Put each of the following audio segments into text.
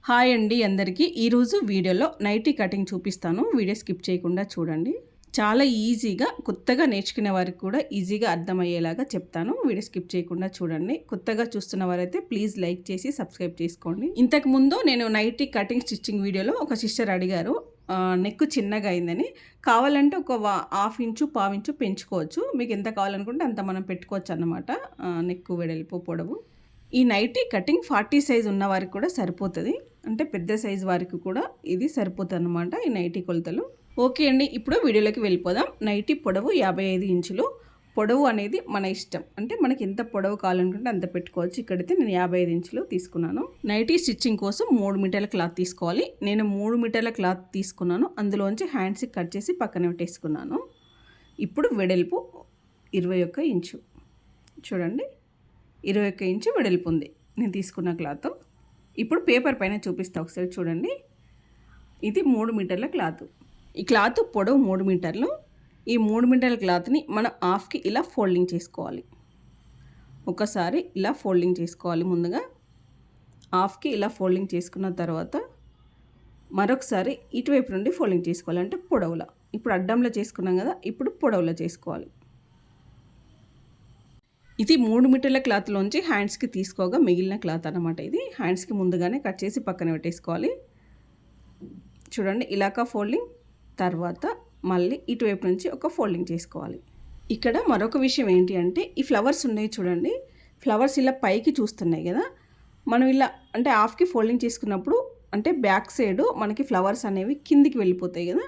Hi అండి అందరికీ. ఈరోజు వీడియోలో నైటీ కటింగ్ చూపిస్తాను. వీడియో స్కిప్ చేయకుండా చూడండి. చాలా ఈజీగా కొత్తగా నేర్చుకునే వారికి కూడా ఈజీగా అర్థమయ్యేలాగా చెప్తాను. వీడియో స్కిప్ చేయకుండా చూడండి. కొత్తగా చూస్తున్న వారైతే ప్లీజ్ లైక్ చేసి సబ్స్క్రైబ్ చేసుకోండి. ఇంతకుముందు నేను నైటీ కటింగ్ స్టిచ్చింగ్ వీడియోలో ఒక సిస్టర్ అడిగారు నెక్ చిన్నగా అయిందని. కావాలంటే ఒక హాఫ్ ఇంచు పావించు పెంచుకోవచ్చు. మీకు ఎంత కావాలనుకుంటే అంత మనం పెట్టుకోవచ్చు అన్నమాట. నెక్ వెడల్పు పొడవు. ఈ నైటీ కటింగ్ 40 సైజ్ ఉన్న వారికి కూడా సరిపోతుంది. అంటే పెద్ద సైజ్ వారికి కూడా ఇది సరిపోతుంది అన్నమాట ఈ నైటీ కొలతలు. ఓకే అండి, ఇప్పుడు వీడియోలోకి వెళ్ళిపోదాం. నైటీ పొడవు 55 ఇంచులు. పొడవు అనేది మన ఇష్టం, అంటే మనకి ఎంత పొడవు కావాలనుకుంటే అంత పెట్టుకోవచ్చు. ఇక్కడైతే నేను 55 ఇంచులు తీసుకున్నాను. నైటీ స్టిచ్చింగ్ కోసం 3 మీటర్ల క్లాత్ తీసుకోవాలి. నేను 3 మీటర్ల క్లాత్ తీసుకున్నాను. అందులోంచి హ్యాండ్స్కి కట్ చేసి పక్కన పెట్టేసుకున్నాను. ఇప్పుడు వెడల్పు 21 ఇంచు. చూడండి, 21 ఇంచు వెడల్పు ఉంది నేను తీసుకున్న క్లాత్. ఇప్పుడు పేపర్ పైన చూపిస్తా, ఒకసారి చూడండి. ఇది 3 మీటర్ల క్లాత్. ఈ క్లాత్ పొడవు 3 మీటర్లు. ఈ 3 మీటర్ల క్లాత్ని మనం హాఫ్కి ఇలా ఫోల్డింగ్ చేసుకోవాలి. ఒకసారి ఇలా ఫోల్డింగ్ చేసుకోవాలి. ముందుగా హాఫ్కి ఇలా ఫోల్డింగ్ చేసుకున్న తర్వాత మరొకసారి ఇటువైపు నుండి ఫోల్డింగ్ చేసుకోవాలి, అంటే పొడవులా. ఇప్పుడు అడ్డంలో చేసుకున్నాం కదా, ఇప్పుడు పొడవులో చేసుకోవాలి. ఇది 3 మీటర్ల క్లాత్లోంచి హ్యాండ్స్కి తీసుకోగా మిగిలిన క్లాత్ అన్నమాట. ఇది హ్యాండ్స్కి ముందుగానే కట్ చేసి పక్కన పెట్టేసుకోవాలి. చూడండి, ఇలాగా ఫోల్డింగ్, తర్వాత మళ్ళీ ఇటువైపు నుంచి ఒక ఫోల్డింగ్ చేసుకోవాలి. ఇక్కడ మరొక విషయం ఏంటి అంటే, ఈ ఫ్లవర్స్ ఉన్నాయి చూడండి, ఫ్లవర్స్ ఇలా పైకి చూస్తున్నాయి కదా, మనం ఇలా అంటే హాఫ్కి ఫోల్డింగ్ చేసుకున్నప్పుడు అంటే బ్యాక్ సైడ్ మనకి ఫ్లవర్స్ అనేవి కిందికి వెళ్ళిపోతాయి కదా.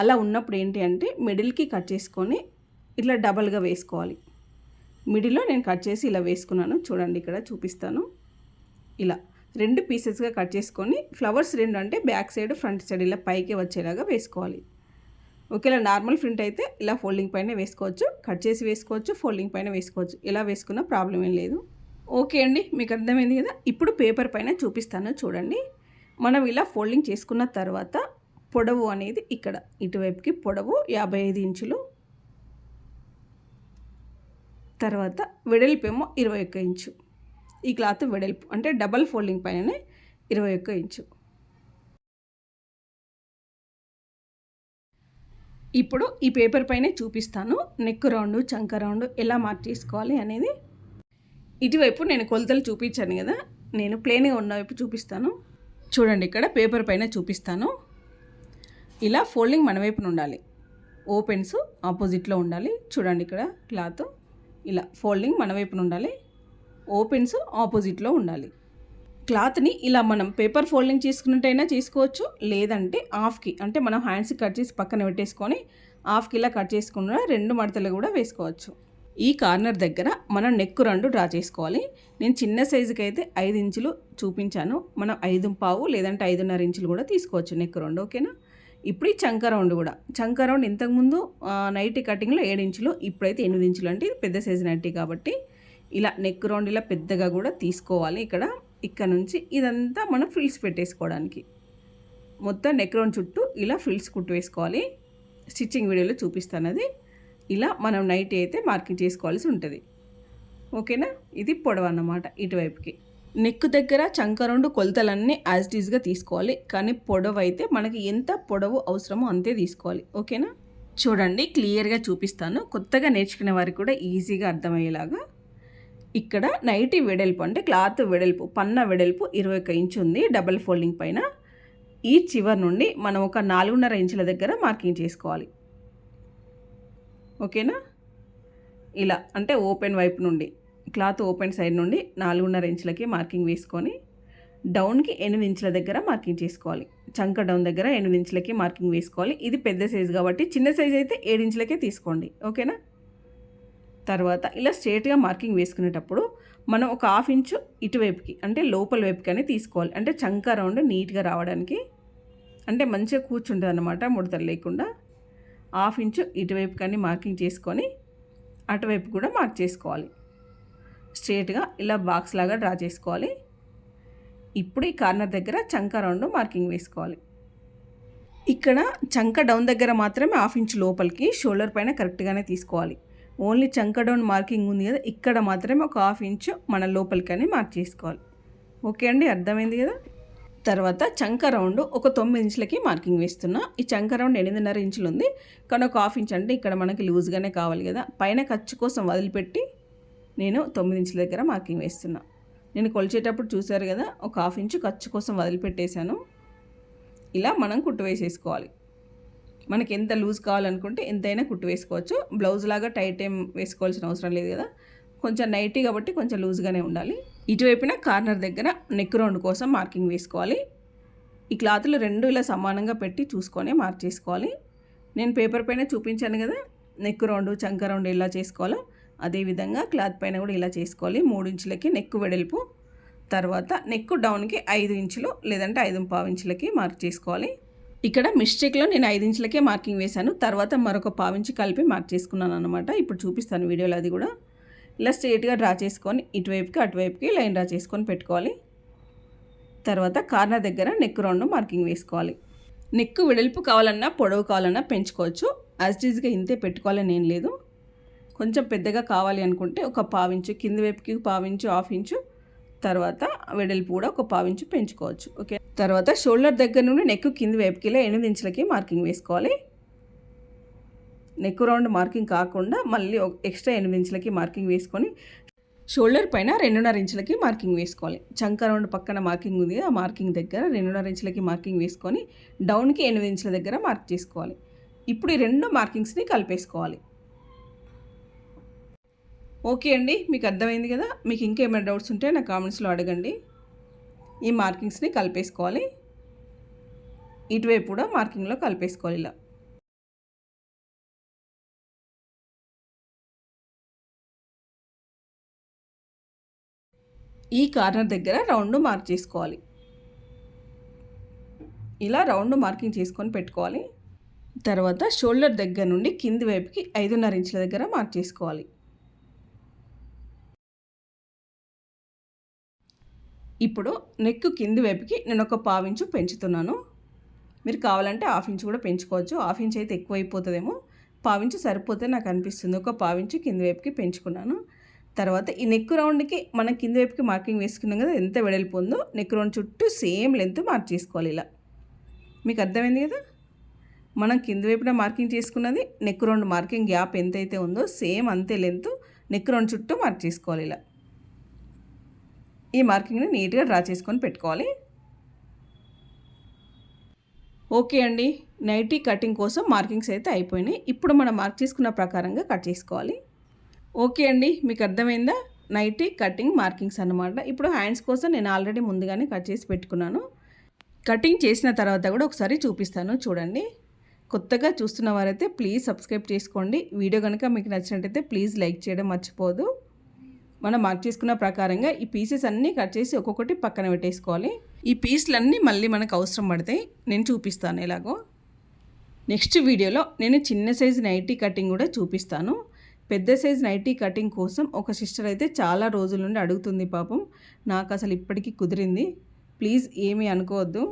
అలా ఉన్నప్పుడు ఏంటి అంటే మిడిల్కి కట్ చేసుకొని ఇట్లా డబల్గా వేసుకోవాలి. మిడిల్లో నేను కట్ చేసి ఇలా వేసుకున్నాను. చూడండి, ఇక్కడ చూపిస్తాను. ఇలా 2 పీసెస్గా కట్ చేసుకొని ఫ్లవర్స్ 2 అంటే బ్యాక్ సైడ్ ఫ్రంట్ సైడ్ ఇలా పైకి వచ్చేలాగా వేసుకోవాలి. ఒకేలా నార్మల్ ప్రింట్ అయితే ఇలా ఫోల్డింగ్ పైన వేసుకోవచ్చు, కట్ చేసి వేసుకోవచ్చు, ఫోల్డింగ్ పైన వేసుకోవచ్చు. ఇలా వేసుకున్న ప్రాబ్లం ఏం లేదు. ఓకే అండి, మీకు అర్థమైంది కదా. ఇప్పుడు పేపర్ పైన చూపిస్తాను చూడండి. మనం ఇలా ఫోల్డింగ్ చేసుకున్న తర్వాత పొడవు అనేది ఇక్కడ ఇటువైపుకి పొడవు 55 ఇంచులు, తర్వాత వెడల్పు ఏమో 21 ఇంచు. ఈ క్లాత్ వెడల్పు అంటే డబల్ ఫోల్డింగ్ పైననే 21 ఇంచు. ఇప్పుడు ఈ పేపర్ పైనే చూపిస్తాను నెక్ రౌండ్, చంక రౌండ్ ఎలా మార్క్ చేసుకోవాలి అనేది. ఇటువైపు నేను కొలతలు చూపించాను కదా, నేను ప్లెయిన్గా ఉన్న వైపు చూపిస్తాను. చూడండి, ఇక్కడ పేపర్ పైన చూపిస్తాను. ఇలా ఫోల్డింగ్ మన వైపున ఉండాలి, ఓపెన్స్ ఆపోజిట్లో ఉండాలి. చూడండి, ఇక్కడ క్లాత్ ఇలా ఫోల్డింగ్ మన వైపున ఉండాలి, ఓపెన్స్ ఆపోజిట్లో ఉండాలి. క్లాత్ని ఇలా మనం పేపర్ ఫోల్డింగ్ చేసుకున్నట్టయినా చేసుకోవచ్చు, లేదంటే హాఫ్కి అంటే మనం హ్యాండ్స్కి కట్ చేసి పక్కన పెట్టేసుకొని హాఫ్కి ఇలా కట్ చేసుకున్న 2 మడతలు కూడా వేసుకోవచ్చు. ఈ కార్నర్ దగ్గర మనం నెక్ రౌండ్ డ్రా చేసుకోవాలి. నేను చిన్న సైజుకి అయితే 5 ఇంచులు చూపించాను. మనం 5.5 లేదంటే 5.5 ఇంచులు కూడా తీసుకోవచ్చు నెక్ రౌండ్. ఓకేనా. ఇప్పుడు ఈ చంక రౌండ్ కూడా, చంక రౌండ్ ఇంతకుముందు నైటీ కటింగ్లో 7 ఇంచులు, ఇప్పుడైతే 8 ఇంచులు, అంటే ఇది పెద్ద సైజు నైటీ కాబట్టి ఇలా నెక్ రౌండ్ ఇలా పెద్దగా కూడా తీసుకోవాలి. ఇక్కడ నుంచి ఇదంతా మనం ఫ్రిల్స్ పెట్టేసుకోవడానికి మొత్తం నెక్ రౌండ్ చుట్టూ ఇలా ఫ్రిల్స్ కుట్టు వేసుకోవాలి. స్టిచ్చింగ్ వీడియోలో చూపిస్తాను అది. ఇలా మనం నైటీ అయితే మార్కింగ్ చేసుకోవాల్సి ఉంటుంది. ఓకేనా. ఇది పొడవు అన్నమాట ఇటువైపుకి. నెక్ దగ్గర చంక రౌండ్ కొలతలన్నీ యాజ్ ఇట్ ఈజ్గా తీసుకోవాలి, కానీ పొడవు అయితే మనకి ఎంత పొడవు అవసరమో అంతే తీసుకోవాలి. ఓకేనా. చూడండి, క్లియర్గా చూపిస్తాను, కొత్తగా నేర్చుకునే వారికి కూడా ఈజీగా అర్థమయ్యేలాగా. ఇక్కడ నైటీ వెడల్పు అంటే క్లాత్ వెడల్పు, పన్న వెడల్పు 21 ఇంచు ఉంది డబల్ ఫోల్డింగ్ పైన. ఈ చివరి నుండి మనం ఒక 4.5 ఇంచుల దగ్గర మార్కింగ్ చేసుకోవాలి. ఓకేనా. ఇలా అంటే ఓపెన్ వైపు నుండి, క్లాత్ ఓపెన్ సైడ్ నుండి 4.5 ఇంచులకి మార్కింగ్ వేసుకొని డౌన్కి 8 ఇంచుల దగ్గర మార్కింగ్ చేసుకోవాలి. చంక డౌన్ దగ్గర 8 ఇంచులకి మార్కింగ్ వేసుకోవాలి. ఇది పెద్ద సైజు కాబట్టి, చిన్న సైజు అయితే 7 ఇంచులకే తీసుకోండి. ఓకేనా. తర్వాత ఇలా స్ట్రేట్గా మార్కింగ్ వేసుకునేటప్పుడు మనం ఒక హాఫ్ ఇంచు ఇటువైపుకి అంటే లోపల వైపుకి అని తీసుకోవాలి. అంటే చంక రౌండ్ నీట్గా రావడానికి, అంటే మంచిగా కూర్చుంటుంది అన్నమాట, ముడతలు లేకుండా. హాఫ్ ఇంచు ఇటువైపు కానీ మార్కింగ్ చేసుకొని అటువైపు కూడా మార్క్ చేసుకోవాలి. స్ట్రేట్గా ఇలా బాక్స్ లాగా డ్రా చేసుకోవాలి. ఇప్పుడు ఈ కార్నర్ దగ్గర చంక రౌండ్ మార్కింగ్ వేసుకోవాలి. ఇక్కడ చంక డౌన్ దగ్గర మాత్రమే హాఫ్ ఇంచు లోపలికి, షోల్డర్ పైన కరెక్ట్గానే తీసుకోవాలి. ఓన్లీ చంక డౌన్ మార్కింగ్ ఉంది కదా, ఇక్కడ మాత్రమే ఒక హాఫ్ ఇంచు మన లోపలికని మార్క్ చేసుకోవాలి. ఓకే అండి, అర్థమైంది కదా. తర్వాత చంక రౌండ్ ఒక 9 ఇంచులకి మార్కింగ్ వేస్తున్నా. ఈ చంక రౌండ్ 8.5 ఇంచులు ఉంది, కానీ ఒక హాఫ్ ఇంచ్ అంటే ఇక్కడ మనకి లూజ్గానే కావాలి కదా, పైన ఖర్చు కోసం వదిలిపెట్టి నేను 9 ఇంచుల దగ్గర మార్కింగ్ వేస్తున్నా. నేను కొలిచేటప్పుడు చూసారు కదా, ఒక హాఫ్ ఇంచు ఖర్చు కోసం వదిలిపెట్టేశాను. ఇలా మనం కుట్టు వేసేసుకోవాలి. మనకి ఎంత లూజ్ కావాలనుకుంటే ఎంతైనా కుట్టు వేసుకోవచ్చు. బ్లౌజ్ లాగా టైట్ ఏం వేసుకోవాల్సిన అవసరం లేదు కదా, కొంచెం నైటీ కాబట్టి కొంచెం లూజ్గానే ఉండాలి. ఇటువైపున కార్నర్ దగ్గర నెక్ రౌండ్ కోసం మార్కింగ్ వేసుకోవాలి. ఈ క్లాత్లు రెండు ఇలా సమానంగా పెట్టి చూసుకొని మార్క్ చేసుకోవాలి. నేను పేపర్ పైన చూపించాను కదా నెక్ రౌండ్ చంక రౌండ్ ఎలా చేసుకోవాలో, అదేవిధంగా క్లాత్ పైన కూడా ఇలా చేసుకోవాలి. 3 ఇంచులకి నెక్ వెడల్పు, తర్వాత నెక్ డౌన్కి 5 ఇంచులు లేదంటే 5.25 ఇంచులకి మార్క్ చేసుకోవాలి. ఇక్కడ మిస్టేక్లో నేను 5 ఇంచులకే మార్కింగ్ వేశాను, తర్వాత మరొక 1/4 ఇంచు కలిపి మార్క్ చేసుకున్నాను అనమాట. ఇప్పుడు చూపిస్తాను వీడియోలో. అది కూడా ఇలా స్ట్రైట్గా డ్రా చేసుకొని ఇటువైపుకి అటువైపుకి లైన్ డ్రా చేసుకొని పెట్టుకోవాలి. తర్వాత కార్నర్ దగ్గర నెక్ రౌండ్ మార్కింగ్ వేసుకోవాలి. నెక్ వెడల్పు కావాలన్నా పొడవు కావాలన్నా పెంచుకోవచ్చు. యాజ్ ఇట్ ఈజ్గా ఇంతే పెట్టుకోవాలని ఏం లేదు. కొంచెం పెద్దగా కావాలి అనుకుంటే ఒక 1/4 ఇంచు, కింది వైపుకి 1/4 ఇంచు, 1/2 ఇంచు, తర్వాత వెడల్పు కూడా ఒక 1/4 ఇంచు పెంచుకోవచ్చు. ఓకే, తర్వాత షోల్డర్ దగ్గర నుండి నెక్ కింది వైపుకి 8 ఇంచులకి మార్కింగ్ వేసుకోవాలి. నెక్ రౌండ్ మార్కింగ్ కాకుండా మళ్ళీ ఎక్స్ట్రా 8 ఇంచులకి మార్కింగ్ వేసుకొని షోల్డర్ పైన 2.5 ఇంచులకి మార్కింగ్ వేసుకోవాలి. చంక రౌండ్ పక్కన మార్కింగ్ ఉంది, ఆ మార్కింగ్ దగ్గర 2.5 ఇంచులకి మార్కింగ్ వేసుకొని డౌన్కి 8 ఇంచుల దగ్గర మార్క్ చేసుకోవాలి. ఇప్పుడు ఈ రెండు మార్కింగ్స్ని కలిపేసుకోవాలి. ఓకే అండి, మీకు అర్థమైంది కదా. మీకు ఇంకేమైనా డౌట్స్ ఉంటే నా కామెంట్స్లో అడగండి. ఈ మార్కింగ్స్ని కలిపేసుకోవాలి. ఇటువైపు కూడా మార్కింగ్లో కలిపేసుకోవాలి. ఇలా ఈ కార్నర్ దగ్గర రౌండ్ మార్క్ చేసుకోవాలి. ఇలా రౌండ్ మార్కింగ్ చేసుకొని పెట్టుకోవాలి. తర్వాత షోల్డర్ దగ్గర నుండి కింది వైపుకి 5.5 ఇంచుల దగ్గర మార్క్ చేసుకోవాలి. ఇప్పుడు నెక్ కింది వైపుకి నేను ఒక 1/4 ఇంచు పెంచుతున్నాను. మీరు కావాలంటే 1/2 ఇంచు కూడా పెంచుకోవచ్చు. 1/2 ఇంచు అయితే ఎక్కువ అయిపోతుందేమో, 1/4 ఇంచు సరిపోతే నాకు అనిపిస్తుంది. ఒక 1/4 ఇంచు కింది వైపుకి పెంచుకున్నాను. తర్వాత ఈ నెక్ రౌండ్కి మనం కింది వైపుకి మార్కింగ్ వేసుకున్నాం కదా, ఎంత వెడల్పు ఉందో నెక్ రౌండ్ చుట్టూ సేమ్ లెంత్ మార్క్ చేసుకోవాలి. ఇలా మీకు అర్థమైంది కదా. మనం కింది వైపున మార్కింగ్ చేసుకున్నది నెక్ రౌండ్ మార్కింగ్ గ్యాప్ ఎంతైతే ఉందో సేమ్ అంతే లెంత్ నెక్ రౌండ్ చుట్టూ మార్క్ చేసుకోవాలి. ఇలా ఈ మార్కింగ్ని నీట్గా డ్రా చేసుకొని పెట్టుకోవాలి. ఓకే అండి, నైటీ కటింగ్ కోసం మార్కింగ్స్ అయితే అయిపోయినాయి. ఇప్పుడు మనం మార్క్ చేసుకున్న ప్రకారంగా కట్ చేసుకోవాలి. ఓకే అండి, మీకు అర్థమైందా. నైటీ కటింగ్ మార్కింగ్స్ అన్నమాట. ఇప్పుడు హ్యాండ్స్ కోసం నేను ఆల్రెడీ ముందుగానే కట్ చేసి పెట్టుకున్నాను. కటింగ్ చేసిన తర్వాత కూడా ఒకసారి చూపిస్తాను చూడండి. కొత్తగా చూస్తున్న వారైతే ప్లీజ్ సబ్స్క్రైబ్ చేసుకోండి. వీడియో కనుక మీకు నచ్చినట్టయితే ప్లీజ్ లైక్ చేయడం మర్చిపోదు. మనం మార్క్ చేసుకున్న ప్రకారంగా ఈ పీసెస్ అన్నీ కట్ చేసి ఒక్కొక్కటి పక్కన పెట్టేసుకోవాలి. ఈ పీస్లన్నీ మళ్ళీ మనకు అవసరం పడతాయి, నేను చూపిస్తాను ఎలాగో. నెక్స్ట్ వీడియోలో నేను చిన్న సైజు నైటీ కటింగ్ కూడా చూపిస్తాను. పెద్ద సైజ్ నైటీ కటింగ్ కోసం ఒక సిస్టర్ అయితే చాలా రోజుల నుండి అడుగుతుంది. పాపం నాకు అసలు ఇప్పటికీ కుదిరింది. ప్లీజ్ ఏమీ అనుకోవద్దు.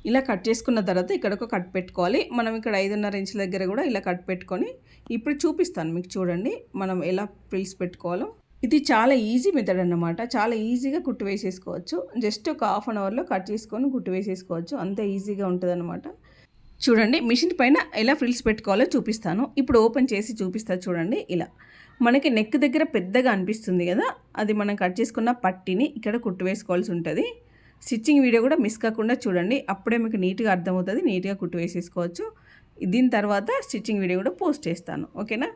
ఇలా కట్ చేసుకున్న తర్వాత ఇక్కడ ఒక కట్ పెట్టుకోవాలి. మనం ఇక్కడ 5.5 ఇంచుల దగ్గర కూడా ఇలా కట్ పెట్టుకొని ఇప్పుడు చూపిస్తాను మీకు. చూడండి మనం ఎలా ఫ్రిల్స్ పెట్టుకోవాలో. ఇది చాలా ఈజీ మెథడ్ అన్నమాట. చాలా ఈజీగా కుట్టు వేసేసుకోవచ్చు. జస్ట్ ఒక 1/2 అవర్లో కట్ చేసుకొని కుట్టు వేసేసుకోవచ్చు. అంత ఈజీగా ఉంటుంది అన్నమాట. చూడండి మిషన్ పైన ఎలా ఫ్రిల్స్ పెట్టుకోవాలో చూపిస్తాను. ఇప్పుడు ఓపెన్ చేసి చూపిస్తాను చూడండి. ఇలా మనకి నెక్ దగ్గర పెద్దగా అనిపిస్తుంది కదా, అది మనం కట్ చేసుకున్న పట్టిని ఇక్కడ కుట్టు వేసుకోవాల్సి ఉంటుంది. స్టిచ్చింగ్ వీడియో కూడా మిస్ కాకుండా చూడండి, అప్పుడే మీకు నీట్గా అర్థమవుతుంది. నీట్గా కుట్టు వేసేసుకోవచ్చు. దీని తర్వాత స్టిచ్చింగ్ వీడియో కూడా పోస్ట్ చేస్తాను. ఓకేనా.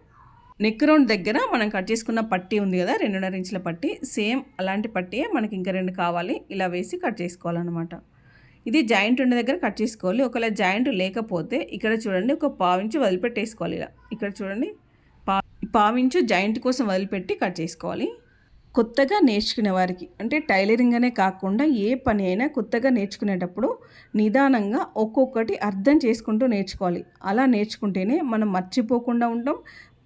నెక్ రౌండ్ దగ్గర మనం కట్ చేసుకున్న పట్టీ ఉంది కదా, 2.5 ఇంచుల పట్టీ, సేమ్ అలాంటి పట్టీయే మనకి ఇంకా 2 కావాలి. ఇలా వేసి కట్ చేసుకోవాలన్నమాట. ఇది జాయింట్ ఉన్న దగ్గర కట్ చేసుకోవాలి. ఒకవేళ జాయింట్ లేకపోతే ఇక్కడ చూడండి ఒక 1/4 ఇంచు వదిలిపెట్టేసుకోవాలి. ఇలా ఇక్కడ చూడండి 1/4 ఇంచు జాయింట్ కోసం వదిలిపెట్టి కట్ చేసుకోవాలి. కొత్తగా నేర్చుకునే వారికి, అంటే టైలరింగ్ అనే కాకుండా ఏ పని అయినా కొత్తగా నేర్చుకునేటప్పుడు నిదానంగా ఒక్కొక్కటి అర్థం చేసుకుంటూ నేర్చుకోవాలి. అలా నేర్చుకుంటేనే మనం మర్చిపోకుండా ఉంటాం,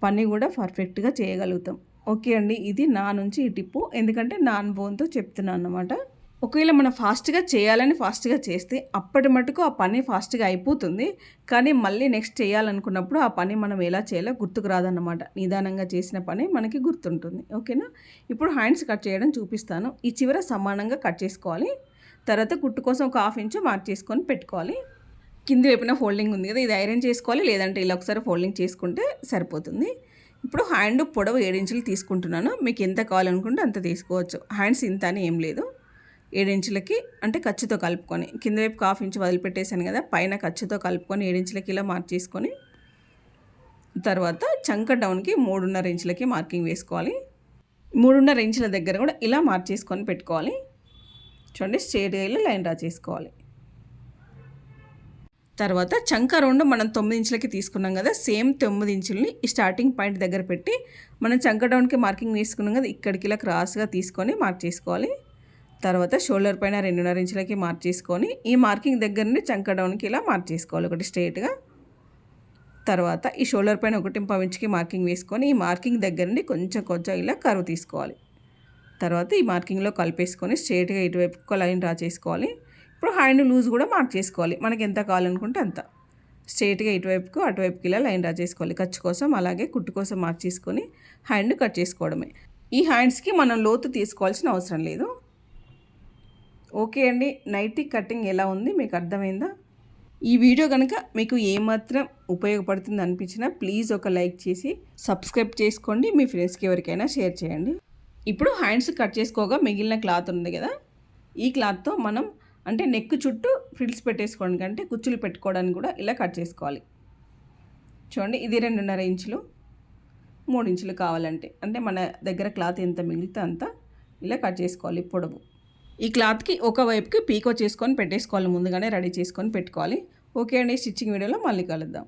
పని కూడా పర్ఫెక్ట్గా చేయగలుగుతాం. ఓకే అండి, ఇది నా నుంచి ఈ టిప్పు, ఎందుకంటే నా అనుభవంతో చెప్తున్నాను అన్నమాట. ఒకవేళ మనం ఫాస్ట్గా చేయాలని ఫాస్ట్గా చేస్తే అప్పటి మటుకు ఆ పని ఫాస్ట్గా అయిపోతుంది. కానీ మళ్ళీ నెక్స్ట్ చేయాలనుకున్నప్పుడు ఆ పని మనం ఎలా చేయాలో గుర్తుకు రాదన్నమాట. నిదానంగా చేసిన పని మనకి గుర్తుంటుంది. ఓకేనా. ఇప్పుడు హ్యాండ్స్ కట్ చేయడం చూపిస్తాను. ఈ చివర సమానంగా కట్ చేసుకోవాలి. తర్వాత కుట్టు కోసం ఒక హాఫ్ ఇంచు మార్క్ చేసుకొని పెట్టుకోవాలి. కింది వైపున ఫోల్డింగ్ ఉంది కదా, ఇది ఐరన్ చేసుకోవాలి, లేదంటే ఇలా ఒకసారి ఫోల్డింగ్ చేసుకుంటే సరిపోతుంది. ఇప్పుడు హ్యాండ్ పొడవు 7 ఇంచులు తీసుకుంటున్నాను. మీకు ఎంత కావాలనుకుంటే అంత తీసుకోవచ్చు. హ్యాండ్స్ ఇంత అని ఏం లేదు. 7 ఇంచులకి అంటే ఖర్చుతో కలుపుకొని కింద వైపు హాఫ్ ఇంచు వదిలిపెట్టేశాను కదా, పైన ఖర్చుతో కలుపుకొని 7 ఇంచులకి ఇలా మార్క్ చేసుకొని తర్వాత చంక డౌన్కి 3.5 ఇంచులకి మార్కింగ్ వేసుకోవాలి. 3.5 ఇంచుల దగ్గర కూడా ఇలా మార్క్ చేసుకొని పెట్టుకోవాలి. చూడండి, స్ట్రేట్గా ఇలా లైన్ డ్రా చేసుకోవాలి. తర్వాత చంక రౌండ్ మనం 9 ఇంచులకి తీసుకున్నాం కదా, సేమ్ 9 ఇంచుల్ని ఈ స్టార్టింగ్ పాయింట్ దగ్గర పెట్టి మనం చంక డౌన్కి మార్కింగ్ వేసుకున్నాం కదా, ఇక్కడికి ఇలా క్రాస్గా తీసుకొని మార్క్ చేసుకోవాలి. తర్వాత షోల్డర్ పైన 2.5 ఇంచులకి మార్క్ చేసుకొని ఈ మార్కింగ్ దగ్గర నుండి చంక డౌన్కి ఇలా మార్క్ చేసుకోవాలి ఒకటి స్ట్రేట్గా. తర్వాత ఈ షోల్డర్ పైన 1.5 ఇంచుకి మార్కింగ్ వేసుకొని ఈ మార్కింగ్ దగ్గర నుండి కొంచెం ఇలా కర్వ్ తీసుకోవాలి. తర్వాత ఈ మార్కింగ్లో కలిపేసుకొని స్ట్రేట్గా ఇటువైపు లైన్ డ్రా చేసుకోవాలి. ఇప్పుడు హ్యాండ్ లూజ్ కూడా మార్క్ చేసుకోవాలి, మనకి ఎంత కావాలనుకుంటే అంత. స్ట్రేట్గా ఇటువైపుకు అటువైపుకి ఇలా లైన్ డ్రా చేసుకోవాలి ఖర్చు కోసం. అలాగే కుట్టు కోసం మార్క్ చేసుకొని హ్యాండ్ కట్ చేసుకోవడమే. ఈ హ్యాండ్స్కి మనం లోతు తీసుకోవాల్సిన అవసరం లేదు. ఓకే అండి, నైటీ కటింగ్ ఎలా ఉంది మీకు అర్థమైందా? ఈ వీడియో కనుక మీకు ఏమాత్రం ఉపయోగపడుతుంది అనిపించినా ప్లీజ్ ఒక లైక్ చేసి సబ్స్క్రైబ్ చేసుకోండి. మీ ఫ్రెండ్స్కి ఎవరికైనా షేర్ చేయండి. ఇప్పుడు హ్యాండ్స్ కట్ చేసుకోగా మిగిలిన క్లాత్ ఉంది కదా, ఈ క్లాత్తో మనం అంటే నెక్ చుట్టూ ఫ్రిల్స్ పెట్టేసుకోవడానికి అంటే కుచ్చులు పెట్టుకోవడానికి కూడా ఇలా కట్ చేసుకోవాలి. చూడండి, ఇది 2.5 ఇంచులు 3 ఇంచులు కావాలంటే, అంటే మన దగ్గర క్లాత్ ఎంత మిగిలితే అంత ఇలా కట్ చేసుకోవాలి పొడవు. ఈ క్లాత్కి ఒక వైపుకి పీకో చేసుకొని పెట్టేసుకోవాలి, ముందుగానే రెడీ చేసుకొని పెట్టుకోవాలి. ఓకే అండి, స్టిచ్చింగ్ వీడియోలో మళ్ళీ కలుద్దాం.